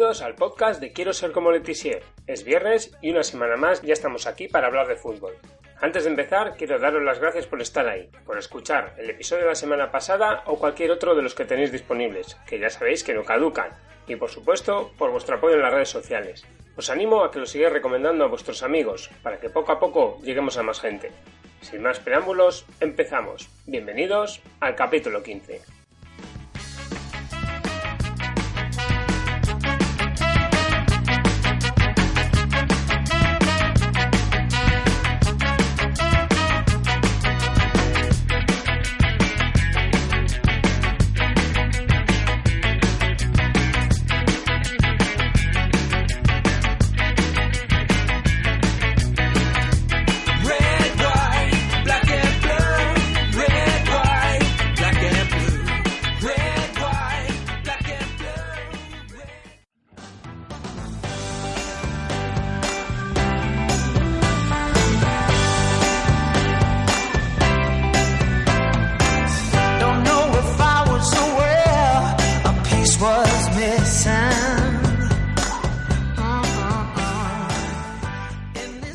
Bienvenidos al podcast de Quiero ser como Letizier. Es viernes y una semana más ya estamos aquí para hablar de fútbol. Antes de empezar, quiero daros las gracias por estar ahí, por escuchar el episodio de la semana pasada o cualquier otro de los que tenéis disponibles, que ya sabéis que no caducan, y por supuesto, por vuestro apoyo en las redes sociales. Os animo a que lo sigáis recomendando a vuestros amigos, para que poco a poco lleguemos a más gente. Sin más preámbulos, empezamos. Bienvenidos al capítulo 15.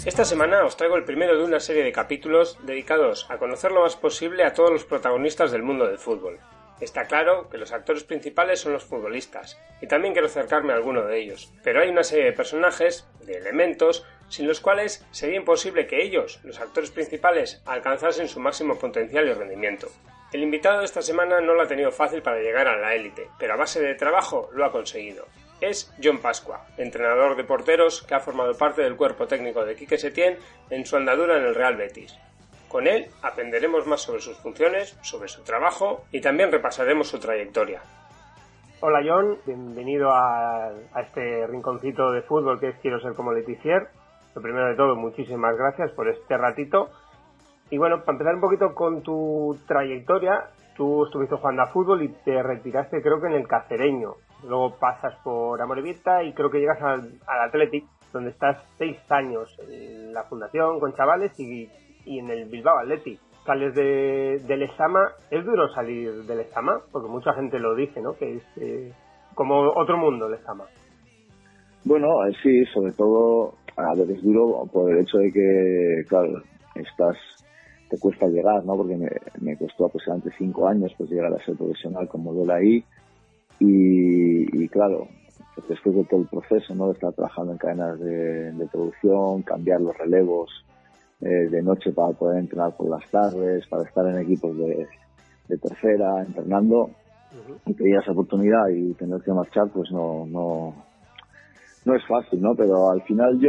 Esta semana os traigo el primero de una serie de capítulos dedicados a conocer lo más posible a todos los protagonistas del mundo del fútbol. Está claro que los actores principales son los futbolistas, y también quiero acercarme a alguno de ellos, pero hay una serie de personajes, de elementos, sin los cuales sería imposible que ellos, los actores principales, alcanzasen su máximo potencial y rendimiento. El invitado de esta semana no lo ha tenido fácil para llegar a la élite, pero a base de trabajo lo ha conseguido. Es Jon Pasqua, entrenador de porteros que ha formado parte del cuerpo técnico de Quique Setién en su andadura en el Real Betis. Con él aprenderemos más sobre sus funciones, sobre su trabajo y también repasaremos su trayectoria. Hola Jon, bienvenido a este rinconcito de fútbol que es Quiero ser como Letizier. Lo primero de todo, muchísimas gracias por este ratito. Y bueno, para empezar un poquito con tu trayectoria, tú estuviste jugando a fútbol y te retiraste creo que en el Cacereño. Luego pasas por Amorebieta y creo que llegas al Athletic, donde estás 6 años en la fundación con chavales y en el Bilbao Athletic. Sales del Lezama. ¿Es duro salir del Lezama? Porque mucha gente lo dice, ¿no? Que es como otro mundo el Lezama. Bueno, sí, sobre todo a ver, es duro por el hecho de que, claro, te cuesta llegar, ¿no? Porque me costó aproximadamente 5 años pues llegar a ser profesional como modelo ahí. Y claro, después de todo el proceso, ¿no? De estar trabajando en cadenas de producción, cambiar los relevos de noche para poder entrenar por las tardes, para estar en equipos de tercera, entrenando, y pedir esa oportunidad y tener que marchar, pues no es fácil, ¿no? Pero al final,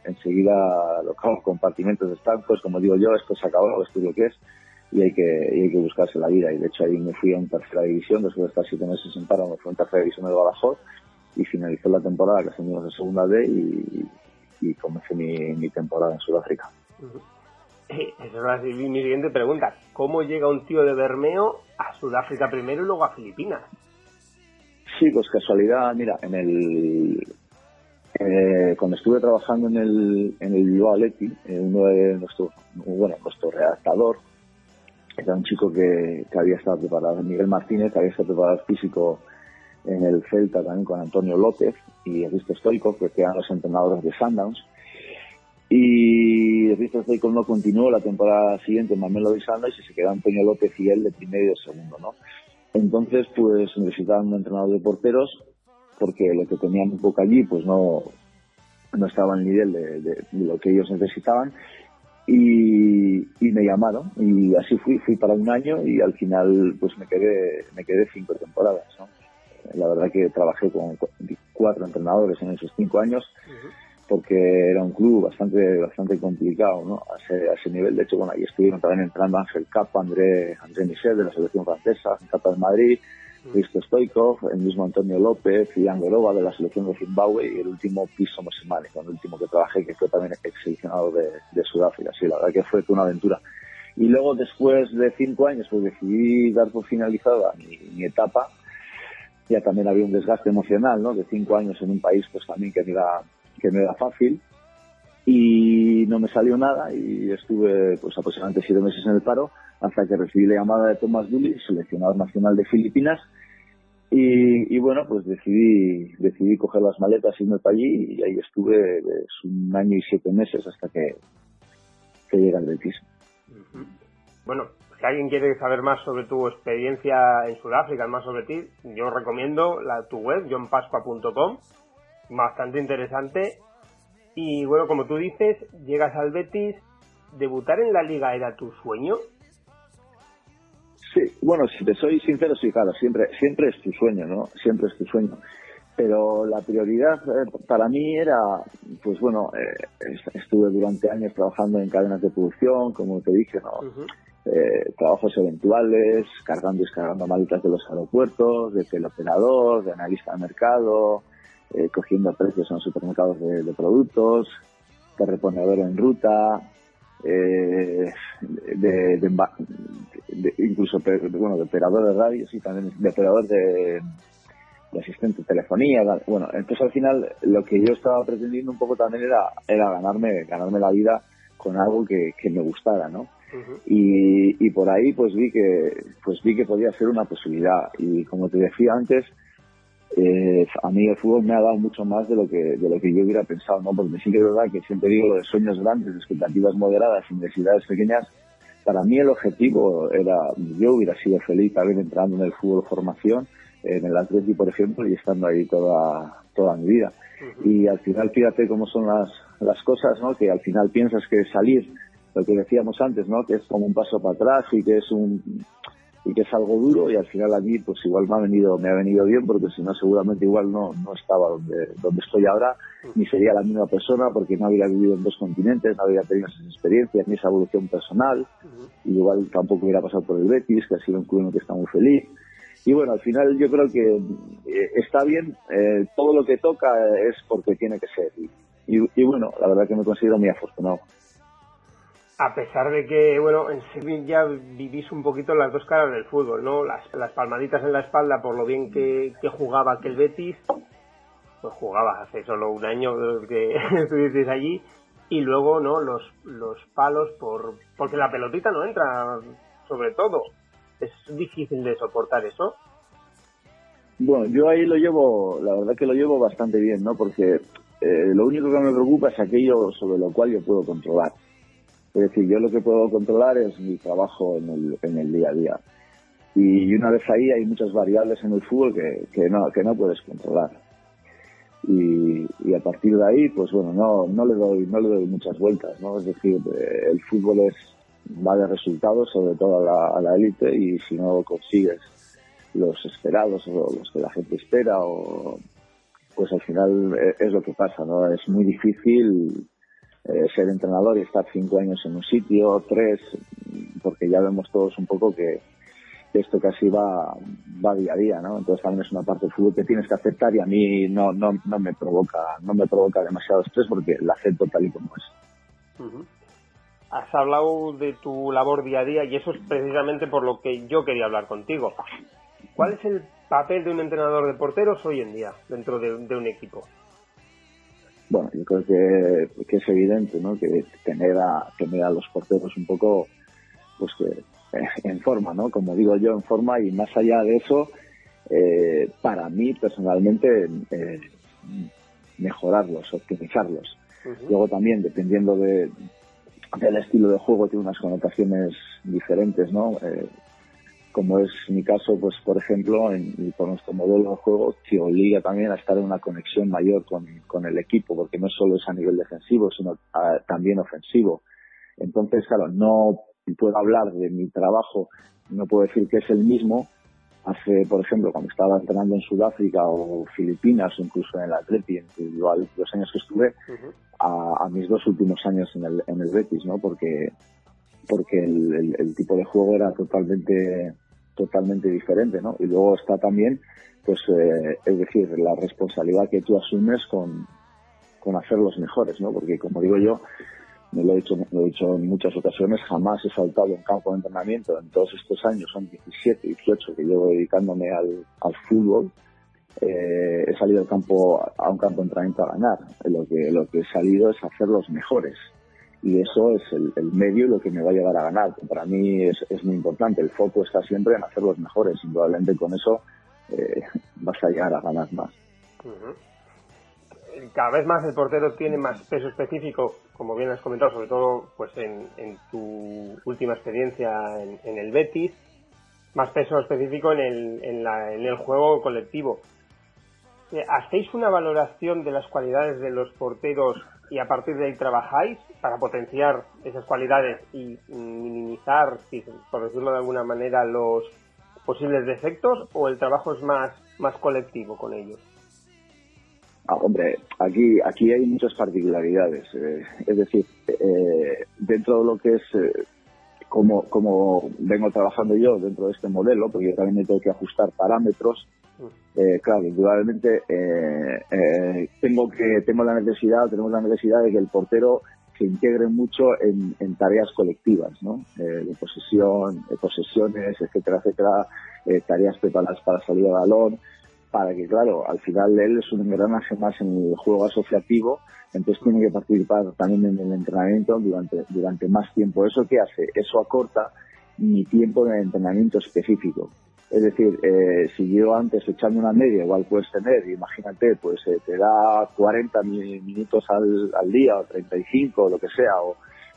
enseguida los compartimentos están, pues como digo yo, esto se acabó, esto es lo que es. Y hay que buscarse la vida, y de hecho ahí me fui en tercera división, después de estar 7 meses en paro me fui en tercera división de Badajoz y finalizó la temporada que ascendimos de segunda D y comencé mi temporada en Sudáfrica. Esa es mi siguiente pregunta. ¿Cómo llega un tío de Bermeo a Sudáfrica primero y luego a Filipinas? Sí, pues casualidad, mira, cuando estuve trabajando en el Bilbao Athletic, uno de nuestro redactador era un chico que había estado preparado, Miguel Martínez, que había estado preparado físico en el Celta también con Antonio López y Risto Stoichkov, que eran los entrenadores de Sundowns. Y Risto Stoichkov no continuó la temporada siguiente en Mamelodi Sundowns y se quedó Antonio López y él de primero y de segundo, ¿no? Entonces, pues necesitaban un entrenador de porteros porque lo que tenían un poco allí, pues no estaba al nivel de lo que ellos necesitaban. Y me llamaron y así fui para un año y al final pues me quedé 5 temporadas, ¿no? La verdad que trabajé con 4 entrenadores en esos 5 años porque era un club bastante complicado, ¿no? A ese nivel. De hecho, bueno, ahí estuvieron también entrando Ángel Capa, André Michel de la selección francesa, Capa del Madrid, Risto Stoichkov, el mismo Antonio López, Ian Goroba de la selección de Zimbabue y el último Piso Mosemane, con el último que trabajé, que fue también ex seleccionado de Sudáfrica. Sí, la verdad que fue una aventura. Y luego, después de 5 años, pues decidí dar por finalizada mi etapa. Ya también había un desgaste emocional, ¿no? De 5 años en un país, pues también que no era fácil. Y no me salió nada y estuve pues aproximadamente 7 meses en el paro hasta que recibí la llamada de Thomas Dooley, seleccionador nacional de Filipinas, Y bueno, pues decidí coger las maletas y irme para allí, y ahí estuve un año y 7 meses hasta que llegué al Betis. Uh-huh. Bueno, si alguien quiere saber más sobre tu experiencia en Sudáfrica, más sobre ti, yo recomiendo tu web, johnpascua.com, bastante interesante. Y bueno, como tú dices, llegas al Betis. ¿Debutar en la Liga era tu sueño? Sí, bueno, si te soy sincero, sí, claro, siempre es tu sueño, ¿no? Siempre es tu sueño. Pero la prioridad para mí era, pues bueno, estuve durante años trabajando en cadenas de producción, como te dije, ¿no? Uh-huh. Trabajos eventuales, cargando y descargando maletas de los aeropuertos, de teleoperador, de analista de mercado, cogiendo precios en los supermercados de productos, de reponedor en ruta, incluso de operador de radio, sí, también de operador de asistente de telefonía. Bueno, entonces al final lo que yo estaba pretendiendo un poco también era ganarme la vida con algo que me gustara, ¿no? Uh-huh. Y por ahí pues vi que podía ser una posibilidad, y como te decía antes, a mí el fútbol me ha dado mucho más de lo que yo hubiera pensado, ¿no? Porque sí que es verdad que siempre digo lo de sueños grandes, expectativas moderadas y necesidades pequeñas. Para mí el objetivo era, yo hubiera sido feliz también entrando en el fútbol formación, en el Atleti, por ejemplo, y estando ahí toda mi vida. Uh-huh. Y al final, fíjate cómo son las cosas, ¿no? Que al final piensas que salir, lo que decíamos antes, ¿no? Que es como un paso para atrás y que es algo duro, y al final a mí pues igual me ha venido bien, porque si no seguramente igual no estaba donde estoy ahora, ni sería la misma persona, porque no habría vivido en 2 continentes, no habría tenido esas experiencias ni esa evolución personal, y igual tampoco hubiera pasado por el Betis, que ha sido un club en el que está muy feliz. Y bueno, al final yo creo que está bien, todo lo que toca es porque tiene que ser, y bueno, la verdad que me considero muy afortunado. A pesar de que, bueno, en Sevilla vivís un poquito las dos caras del fútbol, ¿no? Las palmaditas en la espalda por lo bien que jugaba aquel Betis, pues jugaba hace solo un año que estuvisteis allí, y luego, ¿no? Los palos porque la pelotita no entra, sobre todo. Es difícil de soportar eso. Bueno, yo ahí la verdad que lo llevo bastante bien, ¿no? Porque lo único que me preocupa es aquello sobre lo cual yo puedo controlar. Es decir, yo lo que puedo controlar es mi trabajo en el día a día. Y una vez ahí hay muchas variables en el fútbol que no puedes controlar. Y a partir de ahí, pues bueno, no le doy muchas vueltas, ¿no? Es decir, el fútbol va de resultados, sobre todo a la élite, y si no consigues los esperados o los que la gente espera, pues al final es lo que pasa, ¿no? Es muy difícil ser entrenador y estar 5 años en un sitio, 3, porque ya vemos todos un poco que esto casi va día a día, ¿no? Entonces también es una parte del fútbol que tienes que aceptar, y a mí no me provoca demasiado estrés, porque la acepto tal y como es. Uh-huh. Has hablado de tu labor día a día, y eso es precisamente por lo que yo quería hablar contigo. ¿Cuál es el papel de un entrenador de porteros hoy en día dentro de un equipo? Bueno, yo creo que es evidente, ¿no? Que tener a los porteros un poco, pues que en forma, ¿no? Como digo yo, en forma, y más allá de eso, para mí personalmente, mejorarlos, optimizarlos. Uh-huh. Luego también, dependiendo del estilo de juego, tiene unas connotaciones diferentes, ¿no? Como es mi caso, pues por ejemplo, por nuestro modelo de juego, que obliga también a estar en una conexión mayor con el equipo, porque no solo es a nivel defensivo, sino también ofensivo. Entonces, claro, no puedo hablar de mi trabajo, no puedo decir que es el mismo hace, por ejemplo, cuando estaba entrenando en Sudáfrica o Filipinas, o incluso en el Atleti, igual los años que estuve, uh-huh, a mis 2 últimos años en el Betis, ¿no? Porque el tipo de juego era totalmente diferente, ¿no? Y luego está también, pues, es decir, la responsabilidad que tú asumes con hacer los mejores, ¿no? Porque, como digo yo, me lo he dicho en muchas ocasiones, jamás he saltado un campo de entrenamiento en todos estos años, son 17, 18 que llevo dedicándome al fútbol. He salido a un campo de entrenamiento a ganar. Lo que he salido es a hacer los mejores. Y eso es el medio y lo que me va a llevar a ganar. Para mí es muy importante. El foco está siempre en hacer los mejores. Indudablemente con eso vas a llegar a ganar más. Uh-huh. Cada vez más el portero tiene más peso específico, como bien has comentado, sobre todo pues en tu última experiencia en el Betis, más peso específico en el juego colectivo. ¿Hacéis una valoración de las cualidades de los porteros y a partir de ahí trabajáis para potenciar esas cualidades y minimizar, por decirlo de alguna manera, los posibles defectos, o el trabajo es más colectivo con ellos? Hombre, aquí hay muchas particularidades. Es decir, dentro de lo que es como vengo trabajando yo dentro de este modelo, porque yo también me tengo que ajustar parámetros. Claro, indudablemente tenemos la necesidad de que el portero se integre mucho en tareas colectivas, ¿no? De posesiones, etcétera, tareas preparadas para salir al balón, para que, claro, al final él es un engranaje más en el juego asociativo, entonces tiene que participar también en el entrenamiento durante más tiempo. ¿Eso qué hace? Eso acorta mi tiempo de entrenamiento específico. Es decir, si yo antes echando una media, igual puedes tener, imagínate, pues te da 40 minutos al día, o 35, o lo que sea,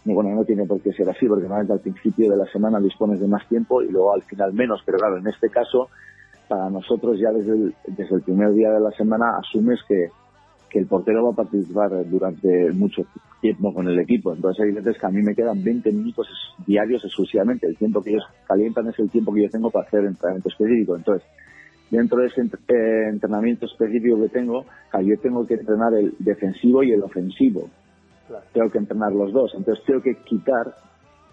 bueno, no tiene por qué ser así, porque normalmente al principio de la semana dispones de más tiempo y luego al final menos, pero claro, en este caso, para nosotros ya desde el primer día de la semana asumes que el portero va a participar durante mucho tiempo con el equipo. Entonces hay veces que a mí me quedan 20 minutos diarios exclusivamente. El tiempo que ellos calientan es el tiempo que yo tengo para hacer entrenamiento específico. Entonces, dentro de ese entrenamiento específico que tengo, yo tengo que entrenar el defensivo y el ofensivo. Claro. Tengo que entrenar los dos. Entonces tengo que quitar,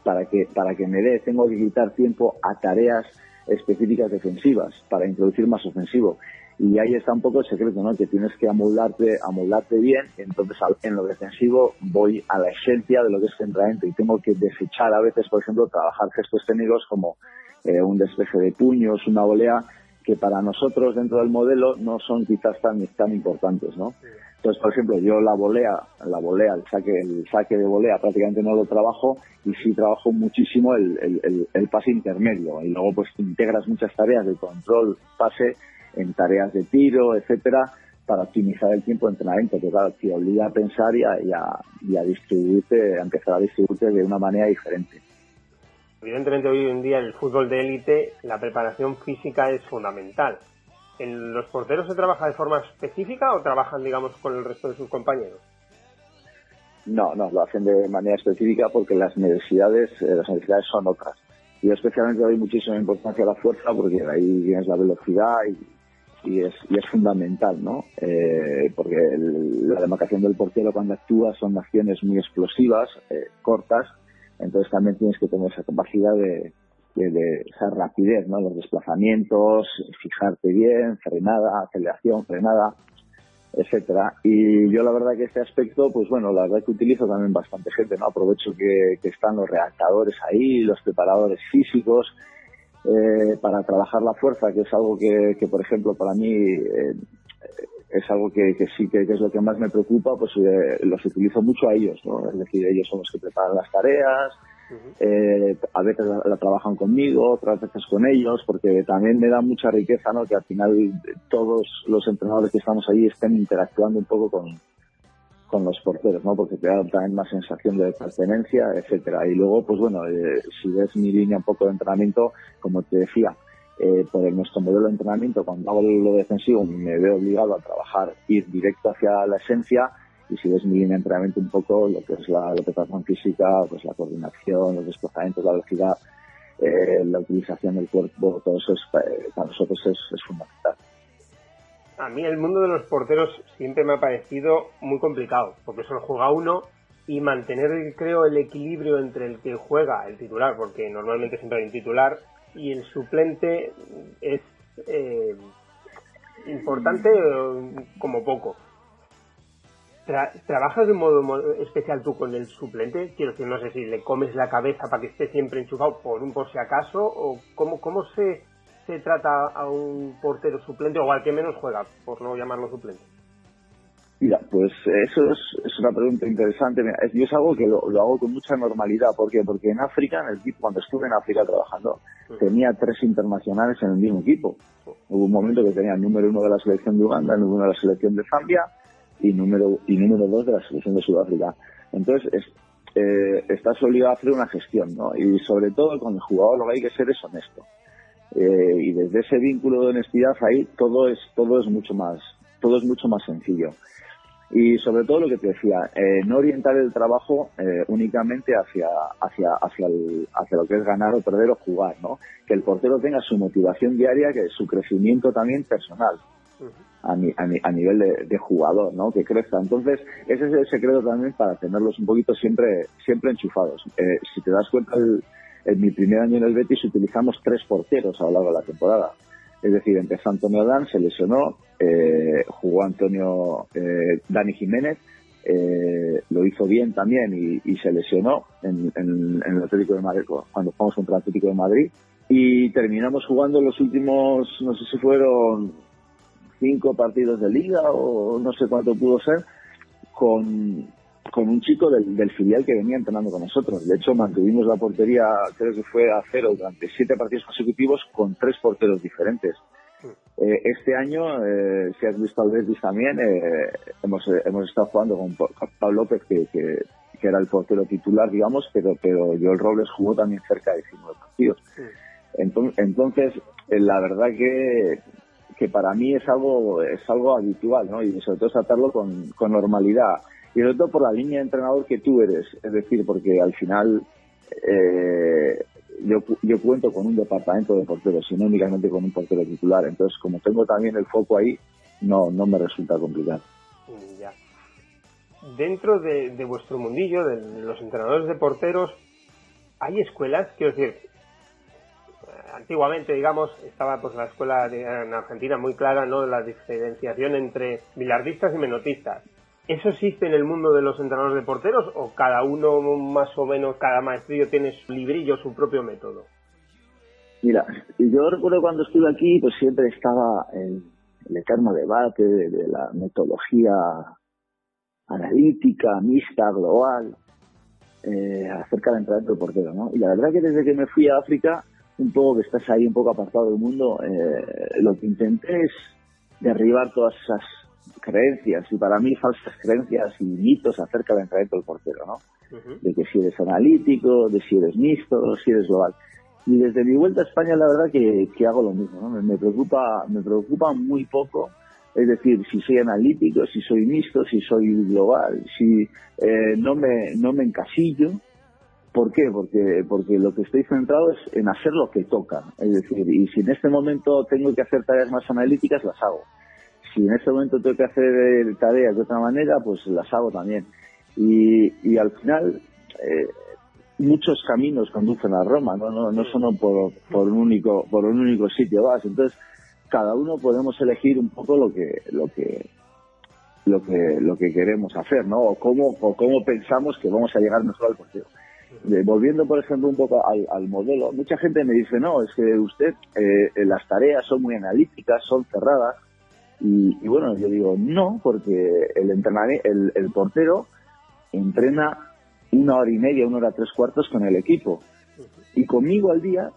para que me dé, tengo que quitar tiempo a tareas específicas defensivas para introducir más ofensivo. Y ahí está un poco el secreto, ¿no? Que tienes que amoldarte bien. Entonces, en lo defensivo voy a la esencia de lo que es el entrenamiento y tengo que desechar a veces, por ejemplo, trabajar gestos técnicos como un despeje de puños, una volea, que para nosotros dentro del modelo no son quizás tan importantes, ¿no? Entonces, por ejemplo, yo la volea, el saque de volea prácticamente no lo trabajo, y sí trabajo muchísimo el pase intermedio. Y luego pues integras muchas tareas de control, pase, en tareas de tiro, etcétera, para optimizar el tiempo de entrenamiento, que claro, te obliga a pensar y a distribuirte, a empezar a distribuirte de una manera diferente. Evidentemente hoy en día en el fútbol de élite la preparación física es fundamental. ¿En los porteros se trabaja de forma específica o trabajan, digamos, con el resto de sus compañeros? No, lo hacen de manera específica porque las necesidades son otras. Yo especialmente doy muchísima importancia a la fuerza, porque ahí tienes la velocidad y es fundamental, ¿no? Porque la demarcación del portero cuando actúa son acciones muy explosivas, cortas, entonces también tienes que tener esa capacidad de esa rapidez, ¿no? Los desplazamientos, fijarte bien, frenada, aceleración, frenada, etcétera. Y yo la verdad que este aspecto, pues bueno, la verdad que utilizo también bastante gente, ¿no? Aprovecho que están los redactadores ahí, los preparadores físicos, para trabajar la fuerza, que es algo que por ejemplo, para mí es algo que sí que es lo que más me preocupa, pues los utilizo mucho a ellos, ¿no? Es decir, ellos son los que preparan las tareas. A veces la trabajan conmigo, otras veces con ellos, porque también me da mucha riqueza, ¿no? Que al final todos los entrenadores que estamos allí estén interactuando un poco con los porteros, ¿no? Porque te da también más sensación de pertenencia, etcétera. Y luego, pues bueno, si ves mi línea un poco de entrenamiento, como te decía, por nuestro modelo de entrenamiento, cuando hago lo defensivo me veo obligado a trabajar, ir directo hacia la esencia. Y si ves mi línea de entrenamiento un poco, lo que es la preparación física, pues la coordinación, los desplazamientos, la velocidad, la utilización del cuerpo, todo eso para nosotros es fundamental. A mí el mundo de los porteros siempre me ha parecido muy complicado, porque solo juega uno y mantener, creo, el equilibrio entre el que juega el titular, porque normalmente siempre hay un titular, y el suplente es importante como poco. ¿Trabajas de un modo especial tú con el suplente? Quiero decir, no sé si le comes la cabeza para que esté siempre enchufado por si acaso, o cómo se trata a un portero suplente, o al que menos juega, por no llamarlo suplente. Mira, pues eso es una pregunta interesante. Mira, yo es algo que lo hago con mucha normalidad. ¿Por qué? Porque en África, en el equipo, cuando estuve en África trabajando, tenía 3 internacionales en el mismo equipo. Hubo un momento que tenía el número 1 de la selección de Uganda, el número 1 de la selección de Zambia y número 2 de la selección de Sudáfrica. Entonces, estás obligado a hacer una gestión, ¿no? Y sobre todo con el jugador lo que hay que ser es honesto. Y desde ese vínculo de honestidad ahí todo es mucho más sencillo. Y sobre todo lo que te decía, no orientar el trabajo únicamente hacia lo que es ganar o perder o jugar, ¿no? Que el portero tenga su motivación diaria, que su crecimiento también personal a nivel de jugador, ¿no? Que crezca. Entonces, ese es el secreto también para tenerlos un poquito siempre enchufados. Si te das cuenta, en mi primer año en el Betis utilizamos 3 porteros a lo largo de la temporada. Es decir, empezó Antonio Dan, se lesionó, jugó Dani Jiménez, lo hizo bien también y se lesionó en el Atlético de Madrid, cuando jugamos contra el Atlético de Madrid, y terminamos jugando los últimos, no sé si fueron 5 partidos de liga o no sé cuánto pudo ser, con un chico del filial que venía entrenando con nosotros. De hecho, mantuvimos la portería, creo que fue a 0 durante 7 partidos consecutivos con 3 porteros diferentes. Este año, si has visto al Betis también, hemos estado jugando con Pablo López, que era el portero titular, digamos, pero Joel Robles jugó también cerca de 19 partidos. Entonces, la verdad que para mí es algo habitual, ¿no? Y sobre todo tratarlo con normalidad. Y sobre todo por la línea de entrenador que tú eres. Es decir, porque al final yo cuento con un departamento de porteros y no únicamente con un portero titular. Entonces, como tengo también el foco ahí, no me resulta complicado. Ya. Dentro de vuestro mundillo, de los entrenadores de porteros, ¿hay escuelas? Quiero decir, antiguamente, digamos, estaba pues la escuela en Argentina muy clara, ¿no? La diferenciación entre bilardistas y menotistas. ¿Eso existe en el mundo de los entrenadores de porteros o cada uno más o menos, cada maestrillo tiene su librillo, su propio método? Mira, yo recuerdo cuando estuve aquí, pues siempre estaba el eterno debate de la metodología analítica, mixta, global, acerca del entrenamiento del portero, ¿no? Y la verdad que desde que me fui a África, un poco que estás ahí un poco apartado del mundo, lo que intenté es derribar todas esas creencias, y para mí falsas creencias y mitos acerca del entrenamiento del portero, ¿no? De que si eres analítico, de si eres mixto, si eres global. Y desde mi vuelta a España, la verdad que hago lo mismo, ¿no? Me preocupa muy poco, es decir, si soy analítico, si soy mixto, si soy global, si no me encasillo. ¿Por qué? Porque lo que estoy centrado es en hacer lo que toca. Es decir, y si en este momento tengo que hacer tareas más analíticas, las hago. Si en este momento tengo que hacer tareas de otra manera, pues las hago también. Y al final, muchos caminos conducen a Roma, no solo por un único sitio vas. Entonces, cada uno podemos elegir un poco lo que queremos hacer, ¿no? O cómo pensamos que vamos a llegar mejor al portero. Volviendo, por ejemplo, un poco al modelo, mucha gente me dice, no, es que usted, las tareas son muy analíticas, son cerradas. Y bueno, yo digo, no, porque el portero entrena 1 hora y media, 1 hora 3/4 con el equipo. Y conmigo al día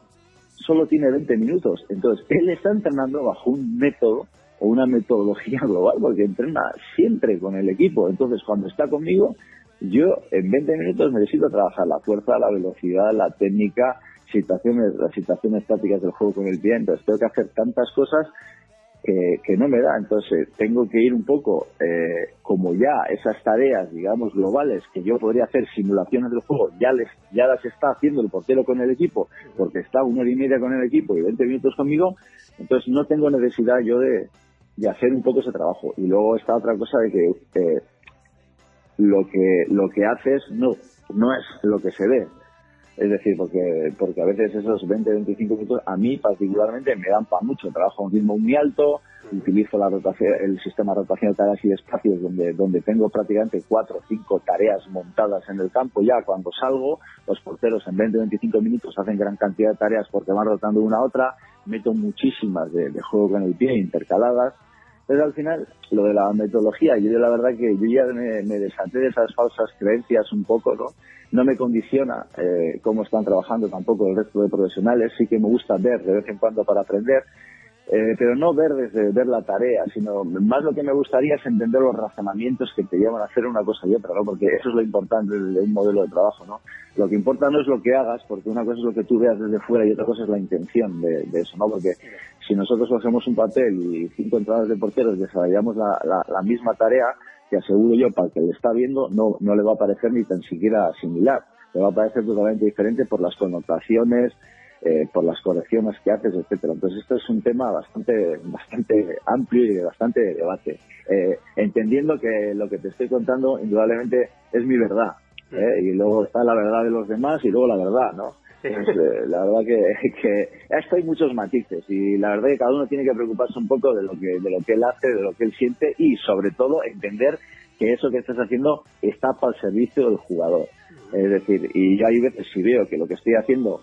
solo tiene 20 minutos. Entonces, él está entrenando bajo un método o una metodología global, porque entrena siempre con el equipo. Entonces, cuando está conmigo, yo en 20 minutos necesito trabajar la fuerza, la velocidad, la técnica, las situaciones tácticas del juego con el pie. Entonces, tengo que hacer tantas cosas que no me da. Entonces tengo que ir un poco como ya esas tareas, digamos, globales que yo podría hacer, simulaciones del juego, ya las está haciendo el portero con el equipo, porque está 1 hora y media con el equipo y 20 minutos conmigo. Entonces no tengo necesidad yo de hacer un poco ese trabajo. Y luego está otra cosa de que lo que haces no es lo que se ve. Es decir, porque a veces esos 20-25 minutos a mí particularmente me dan para mucho. Trabajo a un ritmo muy alto, utilizo el sistema de rotación de tareas y de espacios donde tengo prácticamente 4 o 5 tareas montadas en el campo. Ya cuando salgo, los porteros en 20-25 minutos hacen gran cantidad de tareas porque van rotando una a otra. Meto muchísimas de juego con el pie intercaladas. Entonces, al final, lo de la metodología, yo la verdad que yo ya me deshaté de esas falsas creencias un poco, ¿no? No me condiciona cómo están trabajando tampoco el resto de profesionales. Sí que me gusta ver de vez en cuando para aprender, pero no ver desde ver la tarea, sino más lo que me gustaría es entender los razonamientos que te llevan a hacer una cosa y otra, ¿no? Porque eso es lo importante de un modelo de trabajo, ¿no? Lo que importa no es lo que hagas, porque una cosa es lo que tú veas desde fuera y otra cosa es la intención de eso, ¿no? Porque si nosotros hacemos un papel y 5 entrenadores de porteros desarrollamos la misma tarea, te aseguro yo, para el que le está viendo, no le va a parecer ni tan siquiera similar. Le va a parecer totalmente diferente por las connotaciones, por las correcciones que haces, etcétera. Entonces esto es un tema bastante amplio y de bastante debate. Entendiendo que lo que te estoy contando indudablemente es mi verdad, y luego está la verdad de los demás y luego la verdad, ¿no? Pues, la verdad que esto hay muchos matices y la verdad que cada uno tiene que preocuparse un poco de lo que él hace, de lo que él siente y sobre todo entender que eso que estás haciendo está para el servicio del jugador. Es decir, y yo hay veces si veo que lo que estoy haciendo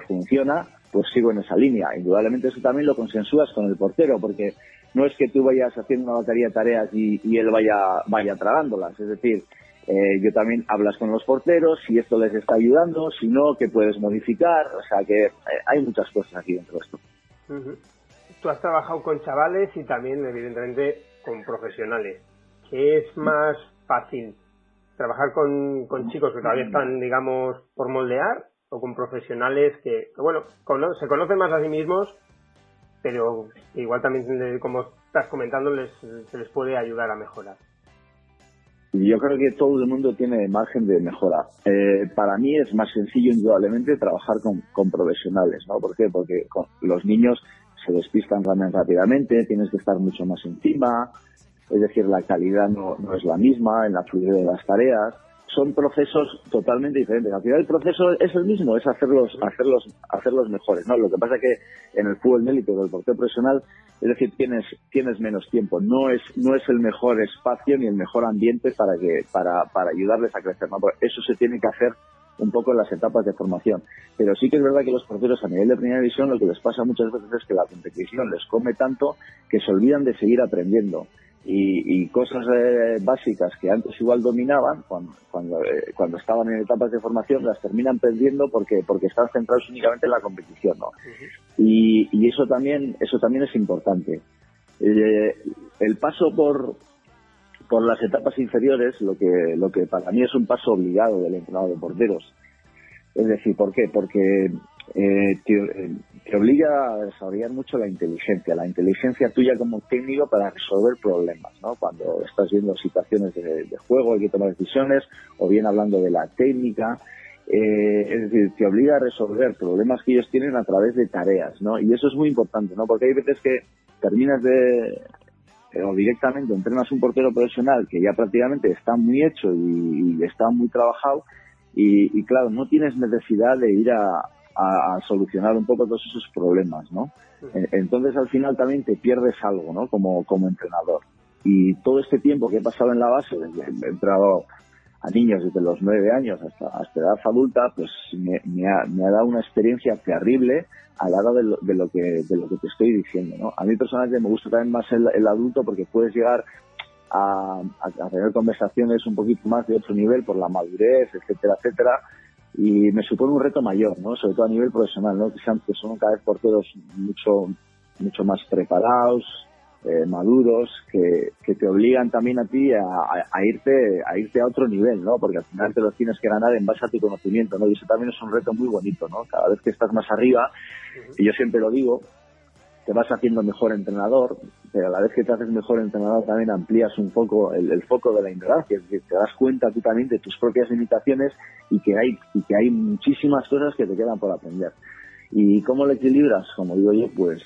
funciona, pues sigo en esa línea. Indudablemente eso también lo consensúas con el portero, porque no es que tú vayas haciendo una batería de tareas y él vaya tragándolas. Es decir, yo también hablas con los porteros, si esto les está ayudando, si no, que puedes modificar. O sea que hay muchas cosas aquí dentro de esto. Uh-huh. Tú has trabajado con chavales y también, evidentemente, con profesionales. ¿Qué es más fácil? ¿Trabajar con chicos que todavía están, digamos, por moldear? ¿O con profesionales que bueno, se conocen más a sí mismos, pero igual también, como estás comentando, se les puede ayudar a mejorar? Yo creo que todo el mundo tiene margen de mejora. Para mí es más sencillo, indudablemente, trabajar con profesionales, ¿no? ¿Por qué? Porque los niños se despistan realmente rápidamente, tienes que estar mucho más encima, es decir, la calidad no es la misma en la fluidez de las tareas. Son procesos totalmente diferentes. Al final el proceso es el mismo, es hacerlos mejores, ¿no? Lo que pasa es que en el fútbol de élite o el portero profesional, es decir, tienes menos tiempo. No es el mejor espacio ni el mejor ambiente para ayudarles a crecer, ¿no? Porque eso se tiene que hacer un poco en las etapas de formación. Pero sí que es verdad que los porteros a nivel de primera división lo que les pasa muchas veces es que la competición les come tanto que se olvidan de seguir aprendiendo. Y cosas básicas que antes igual dominaban cuando estaban en etapas de formación las terminan perdiendo porque están centrados únicamente en la competición, ¿no? Uh-huh. Y eso también es importante. El paso por las etapas inferiores, lo que para mí es un paso obligado del entrenador de porteros. Es decir, ¿por qué? Porque te obliga a desarrollar mucho la inteligencia tuya como técnico para resolver problemas, ¿no? Cuando estás viendo situaciones de juego, hay que tomar decisiones, o bien hablando de la técnica, es decir, te obliga a resolver problemas que ellos tienen a través de tareas, ¿no? Y eso es muy importante, ¿no? Porque hay veces que terminas o directamente entrenas un portero profesional que ya prácticamente está muy hecho y está muy trabajado y claro, no tienes necesidad de ir a solucionar un poco todos esos problemas, ¿no? Entonces al final también te pierdes algo, ¿no? Como entrenador. Y todo este tiempo que he pasado en la base, he entrado a niños desde los 9 años hasta edad adulta, pues me ha dado una experiencia terrible a la hora de lo que te estoy diciendo, ¿no? A mí personalmente me gusta también más el adulto porque puedes llegar a tener conversaciones un poquito más de otro nivel por la madurez, etcétera, etcétera. Y me supone un reto mayor, ¿no? Sobre todo a nivel profesional, ¿no? Que son cada vez porteros mucho más preparados, maduros, que te obligan también a ti a irte a otro nivel, ¿no? Porque al final te los tienes que ganar en base a tu conocimiento, ¿no? Y eso también es un reto muy bonito, ¿no? Cada vez que estás más arriba, y yo siempre lo digo, te vas haciendo mejor entrenador, pero a la vez que te haces mejor entrenador también amplías un poco el foco de la ignorancia, es decir, te das cuenta tú también de tus propias limitaciones y que hay muchísimas cosas que te quedan por aprender. ¿Y cómo lo equilibras? Como digo yo, pues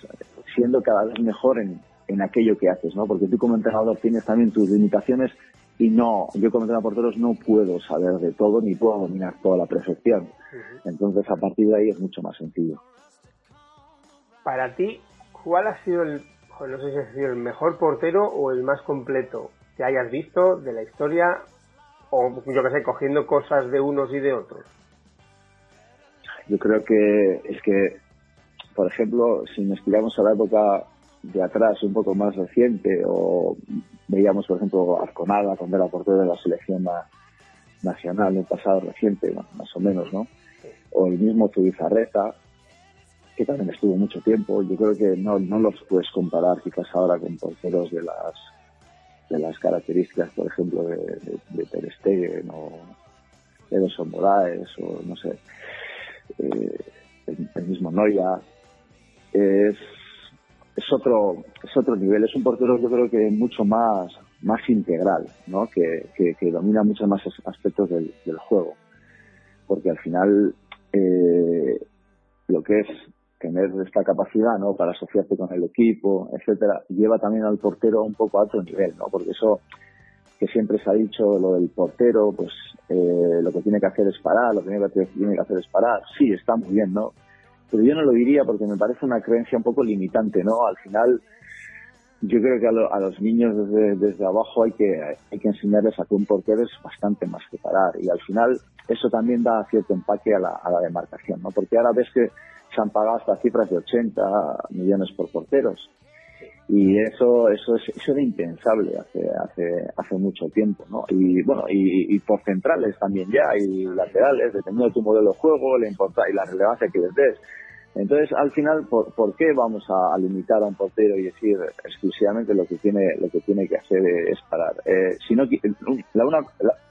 siendo cada vez mejor en aquello que haces, ¿no? Porque tú como entrenador tienes también tus limitaciones y yo como entrenador de porteros no puedo saber de todo ni puedo dominar toda la perfección. Entonces a partir de ahí es mucho más sencillo. Para ti, ¿cuál ha sido no sé si ha sido el mejor portero o el más completo que hayas visto de la historia? O yo qué sé, cogiendo cosas de unos y de otros. Yo creo que por ejemplo, si nos tiramos a la época de atrás un poco más reciente, o veíamos, por ejemplo, Arconada cuando era portero de la selección nacional en el pasado reciente, más o menos, ¿no? O el mismo Zubizarreta, que también estuvo mucho tiempo. Yo creo que no los puedes comparar quizás ahora con porteros de las características, por ejemplo, de Ter Stegen o Ederson Moraes, o no sé, el mismo Neuer. Es otro nivel. Es un portero, yo creo que mucho más integral, ¿no? Que domina muchos más aspectos del juego, porque al final lo que es tener esta capacidad, ¿no?, para asociarte con el equipo, etcétera, lleva también al portero un poco a otro nivel, ¿no? Porque eso que siempre se ha dicho, lo del portero, pues lo que tiene que hacer es parar, lo que tiene que hacer es parar. Sí, está muy bien, ¿no? Pero yo no lo diría porque me parece una creencia un poco limitante, ¿no? Al final, yo creo que a los niños desde abajo hay que enseñarles a que un portero es bastante más que parar, y al final eso también da cierto empaque a la demarcación, ¿no? Porque ahora ves que se han pagado hasta cifras de 80 millones por porteros, y eso era impensable hace mucho tiempo, ¿no? Y bueno, y por centrales también ya, y laterales, dependiendo de tu modelo de juego, y la relevancia que les des. Entonces, al final, ¿por qué vamos a limitar a un portero y decir exclusivamente lo que tiene que hacer es parar? Si no,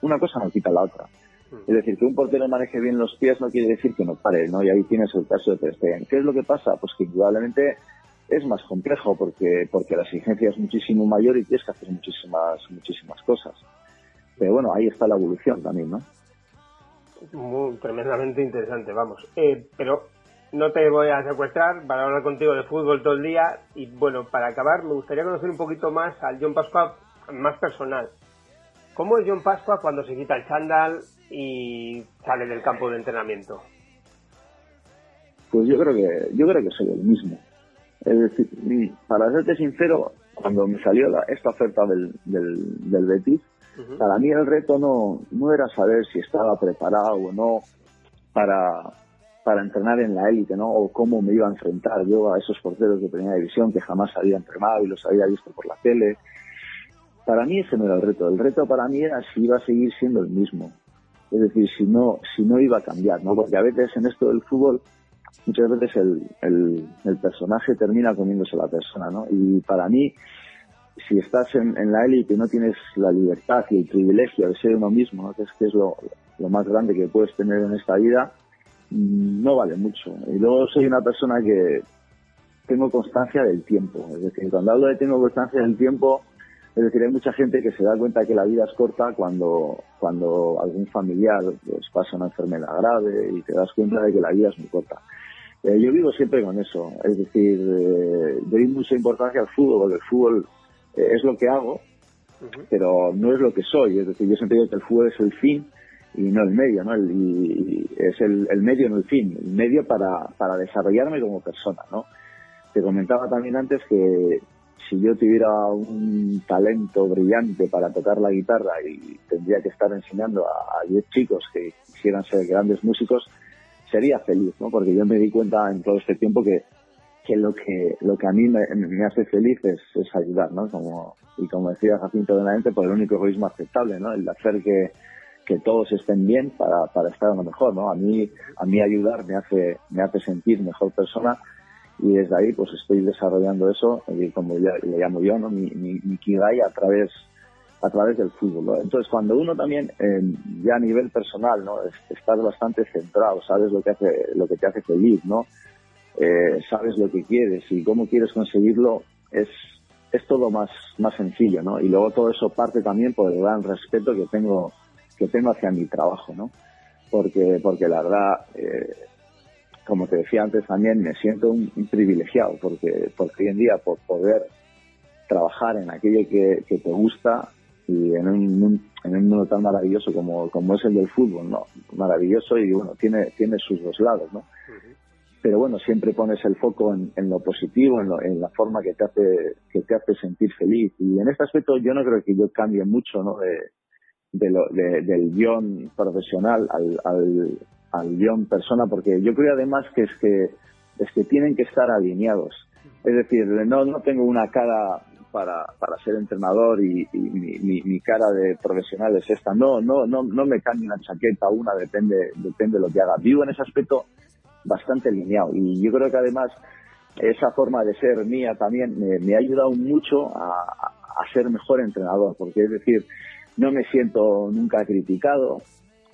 una cosa no quita la otra. Es decir, que un portero maneje bien los pies no quiere decir que no pare, ¿no? Y ahí tienes el caso de Ter Stegen. ¿Qué es lo que pasa? Pues que indudablemente es más complejo porque la exigencia es muchísimo mayor y tienes que hacer muchísimas cosas. Pero bueno, ahí está la evolución también, ¿no? Tremendamente interesante, vamos. Pero no te voy a secuestrar para hablar contigo de fútbol todo el día. Y bueno, para acabar, me gustaría conocer un poquito más al John Pasqua más personal. ¿Cómo es John Pasqua cuando se quita el chándal y sale del campo de entrenamiento? Pues yo creo que soy el mismo. Es decir, para serte sincero, cuando me salió esta oferta del Betis, para mí el reto no era saber si estaba preparado o no para entrenar en la élite, ¿no? O cómo me iba a enfrentar yo a esos porteros de primera división que jamás había entrenado y los había visto por la tele. Para mí ese no era el reto. El reto para mí era si iba a seguir siendo el mismo. Es decir, si no iba a cambiar, ¿no? Porque a veces en esto del fútbol, muchas veces el personaje termina comiéndose a la persona, ¿no? Y para mí, si estás en la élite y no tienes la libertad y el privilegio de ser uno mismo, ¿no?, que es lo más grande que puedes tener en esta vida, no vale mucho. Y luego soy una persona que tengo constancia del tiempo. Es decir, cuando hablo de tengo constancia del tiempo, es decir, hay mucha gente que se da cuenta que la vida es corta cuando algún familiar pues pasa una enfermedad grave y te das cuenta de que la vida es muy corta. Yo vivo siempre con eso. Es decir, doy mucha importancia al fútbol, porque el fútbol es lo que hago, pero no es lo que soy. Es decir, yo siempre digo que el fútbol es el fin y no el medio, ¿no? Y es el medio, no el fin. El medio para desarrollarme como persona, ¿no? Te comentaba también antes que si yo tuviera un talento brillante para tocar la guitarra y tendría que estar enseñando a 10 chicos que quisieran ser grandes músicos, sería feliz, ¿no? Porque yo me di cuenta en todo este tiempo que lo que a mí me hace feliz es ayudar, ¿no? Como decía Jacinto Benavente, por el único egoísmo aceptable, ¿no? El de hacer que todos estén bien para estar a lo mejor, ¿no? A mí ayudar me hace sentir mejor persona, y desde ahí pues estoy desarrollando eso, como ya le llamo yo, ¿no? Mi Kigai a través del fútbol, ¿no? Entonces, cuando uno también ya a nivel personal, ¿no?, estás bastante centrado, sabes lo que te hace feliz, ¿no? Sabes lo que quieres y cómo quieres conseguirlo, es todo más sencillo, ¿no? Y luego todo eso parte también por el gran respeto que tengo hacia mi trabajo, ¿no? Porque la verdad, como te decía antes también, me siento un privilegiado porque hoy en día, por poder trabajar en aquello que te gusta y en un mundo tan maravilloso como es el del fútbol, ¿no? Maravilloso, y bueno, tiene sus dos lados, ¿no? Pero bueno, siempre pones el foco en lo positivo, en la forma que te hace sentir feliz. Y en este aspecto yo no creo que yo cambie mucho, ¿no?, del guión profesional al guión persona, porque yo creo además que es que tienen que estar alineados. Es decir, no tengo una cara para ser entrenador y mi cara de profesional es esta. No me cambio una chaqueta, depende de lo que haga. Vivo en ese aspecto bastante lineal y yo creo que además esa forma de ser mía también me ha ayudado mucho a ser mejor entrenador, porque es decir, no me siento nunca criticado,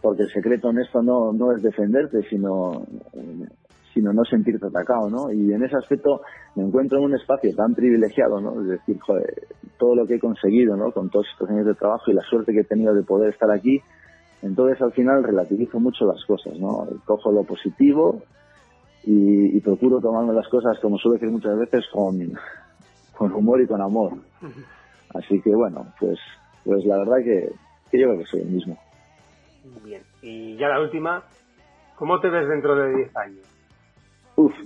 porque el secreto en esto no es defenderte, sino no sentirte atacado, ¿no? Y en ese aspecto me encuentro en un espacio tan privilegiado, ¿no? Es decir, joder, todo lo que he conseguido, ¿no? Con todos estos años de trabajo y la suerte que he tenido de poder estar aquí, entonces al final relativizo mucho las cosas, ¿no? Cojo lo positivo y procuro tomarme las cosas, como suelo decir muchas veces, con humor y con amor. Así que bueno, pues la verdad que yo creo que soy el mismo. Bien, y ya la última, ¿cómo te ves dentro de 10 años?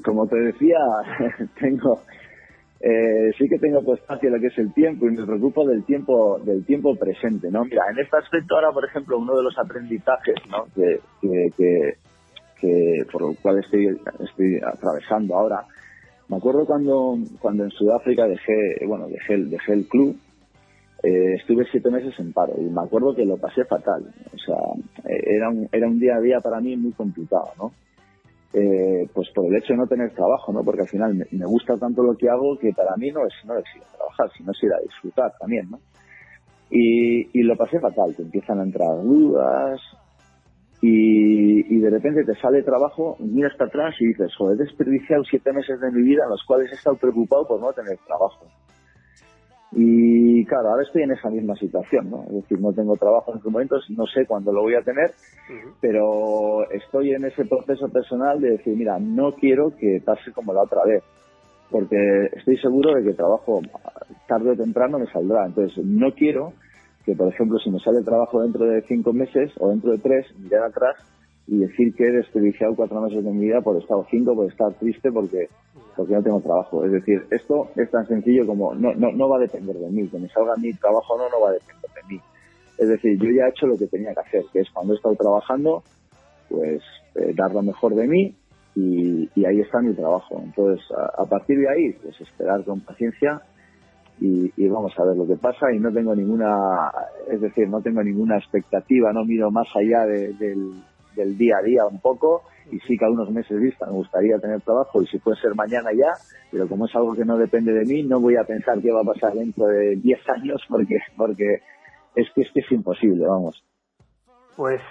Como te decía, sí que tengo constancia de lo que es el tiempo y me preocupo del tiempo presente, ¿no? Mira, en este aspecto ahora, por ejemplo, uno de los aprendizajes, ¿no? que por lo cual estoy atravesando ahora. Me acuerdo cuando en Sudáfrica dejé el club. Estuve 7 meses en paro y me acuerdo que lo pasé fatal. O sea, era un día a día para mí muy complicado, ¿no? Pues por el hecho de no tener trabajo, ¿no? Porque al final me gusta tanto lo que hago que para mí no es ir a trabajar, sino es ir a disfrutar también, ¿no? Y lo pasé fatal, te empiezan a entrar dudas y de repente te sale trabajo, miras para atrás y dices, joder, he desperdiciado 7 meses de mi vida en los cuales he estado preocupado por no tener trabajo. Y claro, ahora estoy en esa misma situación, ¿no? Es decir, no tengo trabajo en estos momentos, no sé cuándo lo voy a tener, pero estoy en ese proceso personal de decir, mira, no quiero que pase como la otra vez, porque estoy seguro de que trabajo tarde o temprano me saldrá. Entonces, no quiero que, por ejemplo, si me sale trabajo dentro de 5 meses o dentro de 3, mirar atrás y decir que he desperdiciado 4 meses de mi vida por estar 5, por estar triste porque no tengo trabajo. Es decir, esto es tan sencillo como no va a depender de mí, que me salga mi trabajo no va a depender de mí. Es decir, yo ya he hecho lo que tenía que hacer, que es cuando he estado trabajando, pues dar lo mejor de mí y ahí está mi trabajo. Entonces, a partir de ahí, pues esperar con paciencia y vamos a ver lo que pasa. Y no tengo ninguna expectativa, no miro más allá del día a día un poco, y sí que a unos meses vista me gustaría tener trabajo y si puede ser mañana ya, pero como es algo que no depende de mí, no voy a pensar qué va a pasar dentro de 10 años porque es que es imposible, vamos. Pues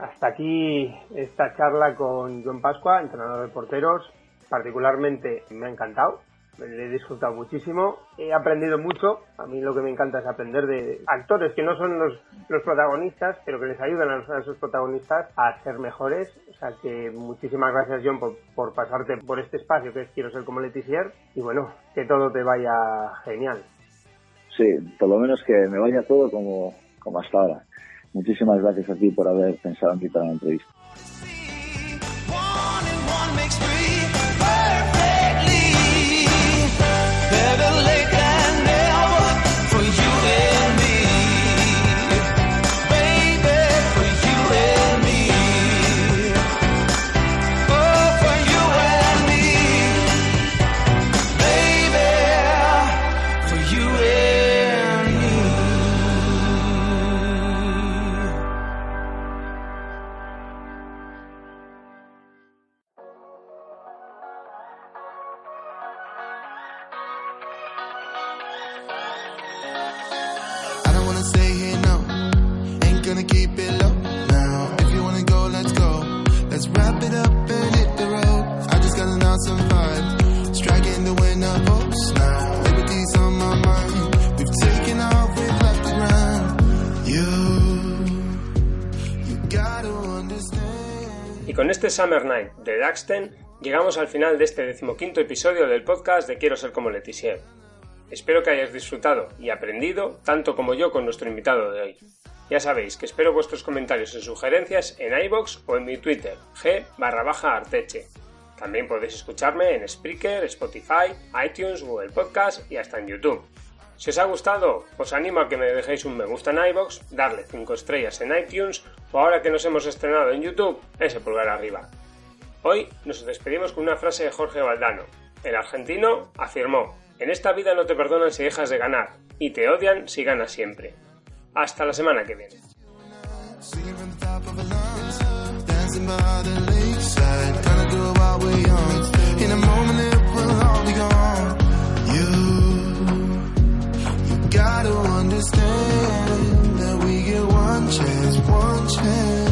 hasta aquí esta charla con Joan Pascua, entrenador de porteros. Particularmente me ha encantado, le he disfrutado muchísimo, he aprendido mucho. A mí lo que me encanta es aprender de actores que no son los protagonistas, pero que les ayudan a esos protagonistas a ser mejores. O sea que muchísimas gracias, John, por pasarte por este espacio que es Quiero ser como Letizia, y bueno, que todo te vaya genial. Sí, por lo menos que me vaya todo como hasta ahora. Muchísimas gracias a ti por haber pensado en mí para la entrevista. Y con este Summer Night de Daxten llegamos al final de este 15º episodio del podcast de Quiero ser como Letizia. Espero que hayáis disfrutado y aprendido tanto como yo con nuestro invitado de hoy. Ya sabéis que espero vuestros comentarios y sugerencias en iVoox o en mi Twitter, g_arteche. También podéis escucharme en Spreaker, Spotify, iTunes, Google Podcast y hasta en YouTube. Si os ha gustado, os animo a que me dejéis un me gusta en iVoox, darle 5 estrellas en iTunes o ahora que nos hemos estrenado en YouTube, ese pulgar arriba. Hoy nos despedimos con una frase de Jorge Valdano. El argentino afirmó: en esta vida no te perdonan si dejas de ganar, y te odian si ganas siempre. Hasta la semana que viene. Gotta understand that we get one chance